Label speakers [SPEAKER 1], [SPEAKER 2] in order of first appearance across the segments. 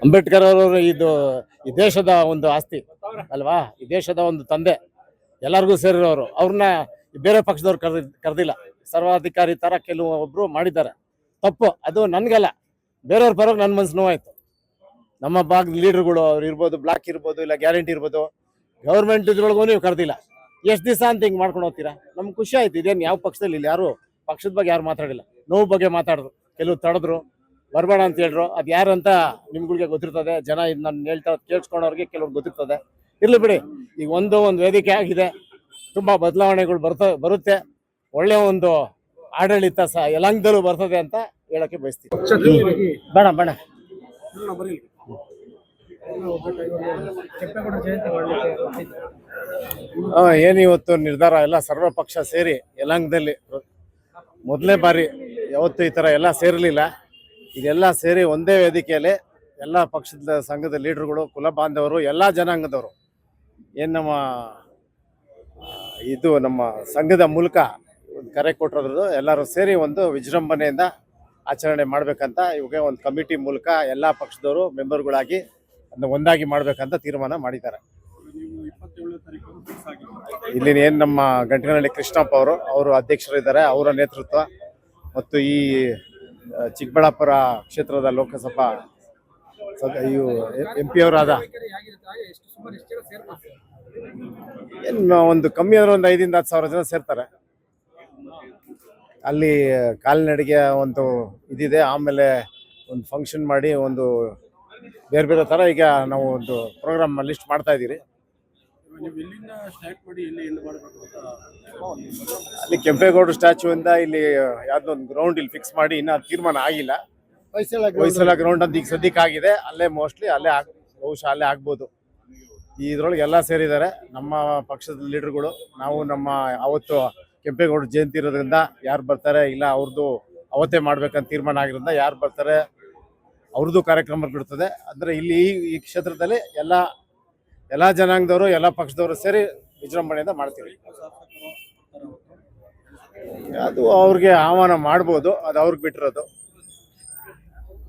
[SPEAKER 1] ಅಂಬೇಡ್ಕರ್ ಅವರು ಈ ದೇಶದ ಒಂದು ಆಸ್ತಿ ಅಲ್ವಾ, ಈ ದೇಶದ ಒಂದು ತಂದೆ, ಎಲ್ಲರಿಗೂ ಸೇರಿರೋರು. ಅವ್ರನ್ನ ಬೇರೆ ಪಕ್ಷದವ್ರು ಕರೆದಿಲ್ಲ. ಸರ್ವಾಧಿಕಾರಿ ತರ ಕೆಲವೊಬ್ರು ಮಾಡಿದ್ದಾರೆ, ತಪ್ಪು. ಅದು ನನ್ಗಲ್ಲ, ಬೇರೆಯವ್ರ ಪರವಾಗಿ ನನ್ನ ಮನ್ಸು ನೋವಾಯ್ತು. ನಮ್ಮ ಭಾಗದ ಲೀಡರ್ಗಳು ಅವ್ರು ಇರ್ಬೋದು, ಬ್ಲಾಕ್ ಇರ್ಬೋದು, ಇಲ್ಲ ಗ್ಯಾರಂಟಿ ಇರ್ಬೋದು, ಗೌರ್ಮೆಂಟ್ ಇದ್ರೊಳಗೂ ನೀವು ಕರೆದಿಲ್ಲ. ಎಷ್ಟು ದಿವಸ ಅಂತ ಹಿಂಗೆ ಮಾಡ್ಕೊಂಡು ಹೋಗ್ತೀರಾ? ನಮ್ಗೆ ಖುಷಿ ಆಯ್ತು. ಇದೇನು ಯಾವ ಪಕ್ಷದಲ್ಲಿ ಇಲ್ಲ, ಯಾರು ಪಕ್ಷದ ಬಗ್ಗೆ ಯಾರು ಮಾತಾಡಿಲ್ಲ. ನೋವು ಬಗ್ಗೆ ಮಾತಾಡಿದ್ರು, ಕೆಲವು ತಡೆದ್ರು, ಬರಬೇಡ ಅಂತ ಹೇಳಿದ್ರು. ಅದು ಯಾರು ಅಂತ ನಿಮ್ಗಳಿಗೆ ಗೊತ್ತಿರ್ತದೆ. ಜನ ಇದು ನಾನು ಹೇಳ್ತಾ ಕೇಳಿಸ್ಕೊಂಡವ್ರಿಗೆ ಕೆಲವ್ರಿಗೆ ಗೊತ್ತಿರ್ತದೆ. ಇರ್ಲಿ ಬಿಡಿ. ಈಗ ಒಂದು ವೇದಿಕೆ ಆಗಿದೆ, ತುಂಬಾ ಬದಲಾವಣೆಗಳು ಬರುತ್ತೆ. ಒಳ್ಳೆ ಒಂದು ಆಡಳಿತ ಯಲಹಂಕದಲ್ಲೂ ಬರ್ತದೆ ಅಂತ ಹೇಳಕ್ಕೆ ಬಯಸ್ತೀವಿ. ಬೇಡ ಬೇಡ ಏನು ಇವತ್ತು ನಿರ್ಧಾರ ಎಲ್ಲ ಸರ್ವ ಪಕ್ಷ ಸೇರಿ ಯಲಹಂಕದಲ್ಲಿ ಮೊದಲನೇ ಬಾರಿ ಯಾವತ್ತು ಈ ಥರ ಎಲ್ಲ ಸೇರಲಿಲ್ಲ. ಇದೆಲ್ಲ ಸೇರಿ ಒಂದೇ ವೇದಿಕೆಯಲ್ಲಿ ಎಲ್ಲ ಪಕ್ಷದ ಸಂಘದ ಲೀಡರ್ಗಳು, ಕುಲ ಬಾಂಧವರು, ಎಲ್ಲ ಜನಾಂಗದವರು ಏನು ನಮ್ಮ ಸಂಘದ ಮೂಲಕ ಒಂದು ಕರೆ ಕೊಟ್ಟಿರೋದು, ಎಲ್ಲರೂ ಸೇರಿ ಒಂದು ವಿಜೃಂಭಣೆಯಿಂದ ಆಚರಣೆ ಮಾಡಬೇಕಂತ ಇವಾಗ ಒಂದು ಕಮಿಟಿ ಮೂಲಕ ಎಲ್ಲ ಪಕ್ಷದವರು ಮೆಂಬರ್ಗಳಾಗಿ ಅದನ್ನ ಒಂದಾಗಿ ಮಾಡಬೇಕಂತ ತೀರ್ಮಾನ ಮಾಡಿದ್ದಾರೆ. ಇಲ್ಲಿ ಏನು ನಮ್ಮ ಗಂಟನಹಳ್ಳಿ ಕೃಷ್ಣಪ್ಪ ಅವರು ಅಧ್ಯಕ್ಷರಿದ್ದಾರೆ. ಅವರ ನೇತೃತ್ವ ಮತ್ತು ಈ ಚಿಕ್ಕಬಳ್ಳಾಪುರ ಕ್ಷೇತ್ರದ ಲೋಕಸಭಾ MP ಅವರಾದ ಏನು ಒಂದು ಕಮ್ಮಿ ಅಂದ್ರೆ ಒಂದು 5,000 10,000 ಜನ ಸೇರ್ತಾರೆ. ಅಲ್ಲಿ ಕಾಲ್ನಡಿಗೆ ಒಂದು ಇದಿದೆ, ಆಮೇಲೆ ಒಂದು ಫಂಕ್ಷನ್ ಮಾಡಿ ಒಂದು ಬೇರೆ ಬೇರೆ ಥರ ಈಗ ನಾವು ಒಂದು ಪ್ರೋಗ್ರಾಮ್ ಲಿಸ್ಟ್ ಮಾಡ್ತಾ ಇದ್ದೀರಿ. ಅಲ್ಲಿ ಕೆಂಪೇಗೌಡರು ಸ್ಟ್ಯಾಚ್ಯೂಯಿಂದ ಇಲ್ಲಿ ಯಾವುದೋ ಒಂದು ಗ್ರೌಂಡ್ ಇಲ್ಲಿ ಫಿಕ್ಸ್ ಮಾಡಿ ಇನ್ನೂ ತೀರ್ಮಾನ ಆಗಿಲ್ಲ. ಹೊಯ್ಸಳ ಗ್ರೌಂಡ್ ಅಂತ ಈಗ ಸದ್ಯಕ್ಕೆ ಆಗಿದೆ. ಅಲ್ಲೇ ಮೋಸ್ಟ್ಲಿ ಬಹುಶಃ ಅಲ್ಲೇ ಆಗ್ಬೋದು. ಇದ್ರೊಳಗೆ ಎಲ್ಲ ಸೇರಿದ್ದಾರೆ ನಮ್ಮ ಪಕ್ಷದ ಲೀಡರ್ಗಳು. ನಾವು ನಮ್ಮ ಅವತ್ತು ಕೆಂಪೇಗೌಡರು ಜಯಂತಿ ಇರೋದ್ರಿಂದ ಯಾರು ಬರ್ತಾರೆ ಇಲ್ಲ ಅವ್ರದ್ದು ಅವತ್ತೇ ಮಾಡ್ಬೇಕಂತ ತೀರ್ಮಾನ ಆಗಿರೋದ್ರಿಂದ ಯಾರು ಬರ್ತಾರೆ ಅವ್ರದ್ದು ಕಾರ್ಯಕ್ರಮ ಬಿಡ್ತದೆ. ಅಂದರೆ ಇಲ್ಲಿ ಈ ಕ್ಷೇತ್ರದಲ್ಲಿ ಎಲ್ಲ ಜನಾಂಗದವರು, ಎಲ್ಲ ಪಕ್ಷದವರು ಸೇರಿ ವಿಜೃಂಭಣೆಯಿಂದ ಮಾಡ್ತೀವಿ. ಅದು ಅವ್ರಿಗೆ ಆಹ್ವಾನ ಮಾಡ್ಬೋದು, ಅದು ಅವ್ರಿಗೆ ಬಿಟ್ಟಿರೋದು.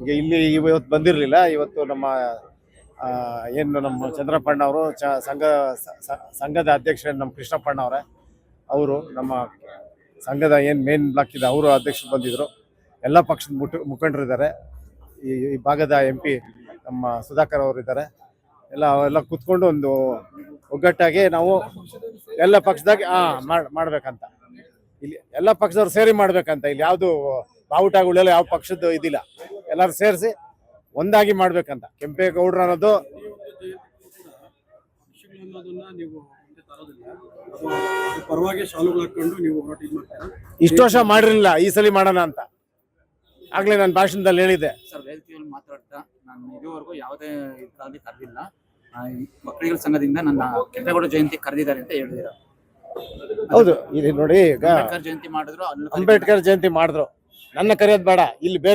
[SPEAKER 1] ಈಗ ಇಲ್ಲಿ ಇವತ್ತು ಬಂದಿರಲಿಲ್ಲ. ಇವತ್ತು ನಮ್ಮ ಚಂದ್ರಪ್ಪಣ್ಣ ಅವರು ಸಂಘದ ಅಧ್ಯಕ್ಷರು ನಮ್ಮ ಕೃಷ್ಣಪ್ಪಣ್ಣ ಅವರೇ, ಅವರು ನಮ್ಮ ಸಂಘದ ಮೇನ್ ಬ್ಲಾಕ್ ಇದೆ ಅವರು ಅಧ್ಯಕ್ಷರು ಬಂದಿದ್ರು. ಎಲ್ಲ ಪಕ್ಷದ ಮುಖಂಡರಿದ್ದಾರೆ. ಈ ಭಾಗದ MP ನಮ್ಮ ಸುಧಾಕರ್ ಅವರು ಇದ್ದಾರೆ. ಎಲ್ಲ ಕೂತ್ಕೊಂಡು ಒಂದು ಒಗ್ಗಟ್ಟಾಗಿ ನಾವು ಎಲ್ಲ ಪಕ್ಷದಾಗ ಮಾಡ್ಬೇಕಂತ, ಇಲ್ಲಿ ಎಲ್ಲ ಪಕ್ಷದವ್ರು ಸೇರಿ ಮಾಡ್ಬೇಕಂತ. ಇಲ್ಲಿ ಯಾವುದು ಬಾವುಟಗಳೆಲ್ಲ ಯಾವ ಪಕ್ಷದ ಇದಿಲ್ಲ, ಎಲ್ಲರೂ ಸೇರಿಸಿ ಒಂದಾಗಿ ಮಾಡ್ಬೇಕಂತ. ಕೆಂಪೇಗೌಡರು ಅನ್ನೋದು ಇಷ್ಟು ವರ್ಷ ಮಾಡಿರಲಿಲ್ಲ, ಈ ಸಲ ಮಾಡೋಣ ಅಂತ ಆಗ್ಲೇ ನಾನು ಭಾಷಣದಲ್ಲಿ ಹೇಳಿದ್ದೆ.
[SPEAKER 2] ಸರ್, ವೇದಿಕೆಯಲ್ಲಿ ಮಾತಾಡ್ತಾ ನಾನು ಇದುವರೆಗೂ ಯಾವುದೇ ಇದರಲ್ಲಿ ಕರೆದಿಲ್ಲ. ಮಕ್ಕಳಿಗಳ ಸಂಘದಿಂದ ನನ್ನ ಕೆಂಪೇಗೌಡ ಜಯಂತಿ ಕರೆದಿದ್ದಾರೆ ಅಂತ ಹೇಳಿದ್ರು.
[SPEAKER 1] ಹೌದು, ಇಲ್ಲಿ ನೋಡಿ, ಈಗ
[SPEAKER 2] ಜಯಂತಿ ಮಾಡಿದ್ರು,
[SPEAKER 1] ಅಂಬೇಡ್ಕರ್ ಜಯಂತಿ ಮಾಡಿದ್ರು. ನನ್ನ ಕರೆಯೋದು ಬೇಡ, ಇಲ್ಲಿ ಬೇರೆ